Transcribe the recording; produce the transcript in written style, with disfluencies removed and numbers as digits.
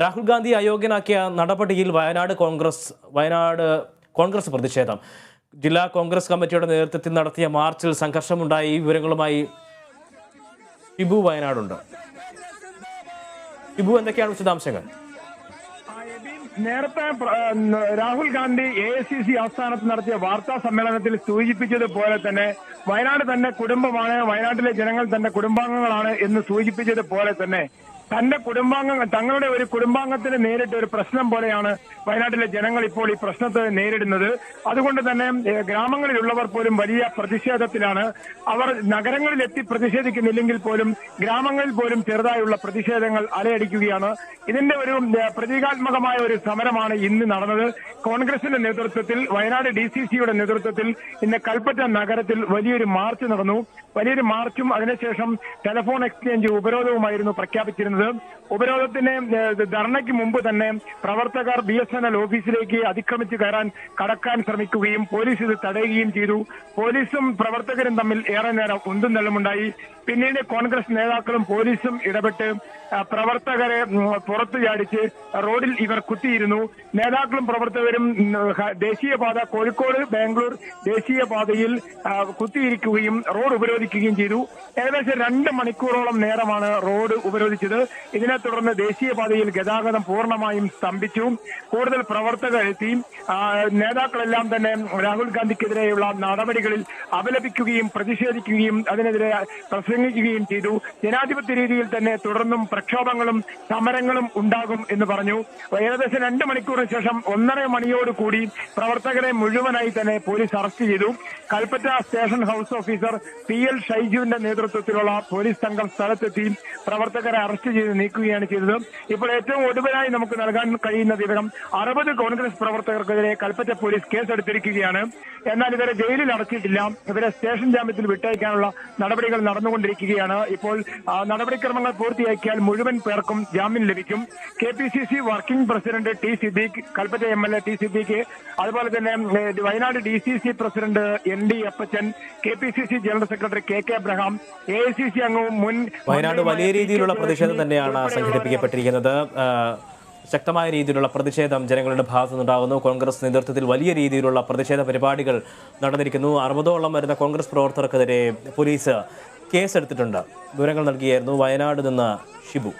രാഹുൽ ഗാന്ധി അയോഗ്യനാക്കിയ നടപടിയിൽ വയനാട് കോൺഗ്രസ് പ്രതിഷേധം. ജില്ലാ കോൺഗ്രസ് കമ്മിറ്റിയുടെ നേതൃത്വത്തിൽ നടത്തിയ മാർച്ചിൽ സംഘർഷമുണ്ടായി. ഈ വിവരങ്ങളുമായി ഷിബു വയനാടുണ്ട്. ഷിബു, എന്തൊക്കെയാണ് വിശദാംശങ്ങൾ? നേരത്തെ രാഹുൽ ഗാന്ധി AICC ആസ്ഥാനത്ത് നടത്തിയ വാർത്താ സമ്മേളനത്തിൽ സൂചിപ്പിച്ചതുപോലെ തന്നെ വയനാട് തന്റെ കുടുംബമാണ്, വയനാട്ടിലെ ജനങ്ങൾ തന്റെ കുടുംബാംഗങ്ങളാണ് എന്ന് സൂചിപ്പിച്ചതുപോലെ തന്നെ തങ്ങളുടെ ഒരു കുടുംബാംഗത്തിന് നേരിട്ട ഒരു പ്രശ്നം പോലെയാണ് വയനാട്ടിലെ ജനങ്ങൾ ഇപ്പോൾ ഈ പ്രശ്നത്തെ നേരിടുന്നത്. അതുകൊണ്ട് തന്നെ ഗ്രാമങ്ങളിലുള്ളവർ പോലും വലിയ പ്രതിഷേധത്തിലാണ്. അവർ നഗരങ്ങളിലെത്തി പ്രതിഷേധിക്കുന്നില്ലെങ്കിൽ പോലും ഗ്രാമങ്ങളിൽ പോലും ചെറുതായുള്ള പ്രതിഷേധങ്ങൾ അലയടിക്കുകയാണ്. ഇതിന്റെ ഒരു പ്രതീകാത്മകമായ ഒരു സമരമാണ് ഇന്ന് നടന്നത്. കോൺഗ്രസിന്റെ നേതൃത്വത്തിൽ, വയനാട് DCCയുടെ നേതൃത്വത്തിൽ ഇന്ന് കൽപ്പറ്റ നഗരത്തിൽ വലിയൊരു മാർച്ച് നടന്നു. വലിയൊരു മാർച്ചും അതിനുശേഷം ടെലിഫോൺ എക്സ്ചേഞ്ച് ഉപരോധവുമായിരുന്നു പ്രഖ്യാപിച്ചിരുന്നത്. ഉപരോധത്തിന് ധർണയ്ക്ക് മുമ്പ് തന്നെ പ്രവർത്തകർ BSNL ഓഫീസിലേക്ക് അതിക്രമിച്ച് കടക്കാൻ ശ്രമിക്കുകയും പോലീസ് ഇത് തടയുകയും ചെയ്തു. പോലീസും പ്രവർത്തകരും തമ്മിൽ ഏറെ നേരം ഉന്തും തള്ളുമുണ്ടായി. പിന്നീട് കോൺഗ്രസ് നേതാക്കളും പോലീസും ഇടപെട്ട് പ്രവർത്തകരെ പുറത്തു ചാടിച്ച് റോഡിൽ ഇവർ കുത്തിയിരുന്നു. നേതാക്കളും പ്രവർത്തകരും ദേശീയപാത കോഴിക്കോട് ബാംഗ്ലൂർ ദേശീയപാതയിൽ കുത്തിയിരിക്കുകയും റോഡ് ഉപരോധിക്കുകയും ചെയ്തു. ഏകദേശം 2 മണിക്കൂറോളം നേരമാണ് റോഡ് ഉപരോധിച്ചത്. ഇതിനെ തുടർന്ന് ദേശീയപാതയിൽ ഗതാഗതം പൂർണ്ണമായും സ്തംഭിച്ചു. കൂടുതൽ പ്രവർത്തകർ എത്തി. നേതാക്കളെല്ലാം തന്നെ രാഹുൽ ഗാന്ധിക്കെതിരെയുള്ള നടപടികളിൽ അപലപിക്കുകയും പ്രതിഷേധിക്കുകയും അതിനെതിരെ പ്രസംഗിക്കുകയും ചെയ്തു. ജനാധിപത്യ രീതിയിൽ തന്നെ തുടർന്നും പ്രക്ഷോഭങ്ങളും സമരങ്ങളും ഉണ്ടാകും എന്ന് പറഞ്ഞു. ഏകദേശം 2 മണിക്കൂറിന് ശേഷം 1:30 മണിയോടുകൂടി പ്രവർത്തകരെ മുഴുവനായി തന്നെ പോലീസ് അറസ്റ്റ് ചെയ്തു. Kalpetta station house officer PL ഷൈജുവിന്റെ നേതൃത്വത്തിലുള്ള പോലീസ് സംഘം സ്ഥലത്തെത്തി പ്രവർത്തകരെ അറസ്റ്റ് ചെയ്ത് നീക്കുകയാണ് ചെയ്തത്. ഇപ്പോൾ ഏറ്റവും ഒടുവിലായി നമുക്ക് നൽകാൻ കഴിയുന്ന വിവരം 60 കോൺഗ്രസ് പ്രവർത്തകർക്കെതിരെ കൽപ്പറ്റ പോലീസ് കേസെടുത്തിരിക്കുകയാണ്. എന്നാൽ ഇവരെ ജയിലിൽ അടച്ചിട്ടില്ല. ഇവരെ സ്റ്റേഷൻ ജാമ്യത്തിൽ വിട്ടയക്കാനുള്ള നടപടികൾ നടന്നുകൊണ്ടിരിക്കുകയാണ്. ഇപ്പോൾ നടപടിക്രമങ്ങൾ പൂർത്തിയാക്കിയാൽ മുഴുവൻ പേർക്കും ജാമ്യം ലഭിക്കും. KPCC working president T Siddique, Kalpetta MLA T Siddique, അതുപോലെ തന്നെ വയനാട് DCC പ്രസിഡന്റ് ND അപ്പച്ചൻ, KPCC general secretary KK Abraham, AICC അംഗവും മുൻ വയനാട് വലിയ രീതിയിലുള്ള പ്രതിഷേധം തന്നെയാണ് സംഘടിപ്പിക്കപ്പെട്ടിരിക്കുന്നത്. ശക്തമായ രീതിയിലുള്ള പ്രതിഷേധം ജനങ്ങളുടെ ഭാഗത്തു നിന്നുണ്ടാകുന്നു. കോൺഗ്രസ് നേതൃത്വത്തിൽ വലിയ രീതിയിലുള്ള പ്രതിഷേധ പരിപാടികൾ നടന്നിരിക്കുന്നു. 60ഓളം വരുന്ന കോൺഗ്രസ് പ്രവർത്തകർക്കെതിരെ പോലീസ് കേസെടുത്തിട്ടുണ്ട്. വിവരങ്ങൾ നൽകിയായിരുന്നു വയനാട് നിന്ന് ഷിബു.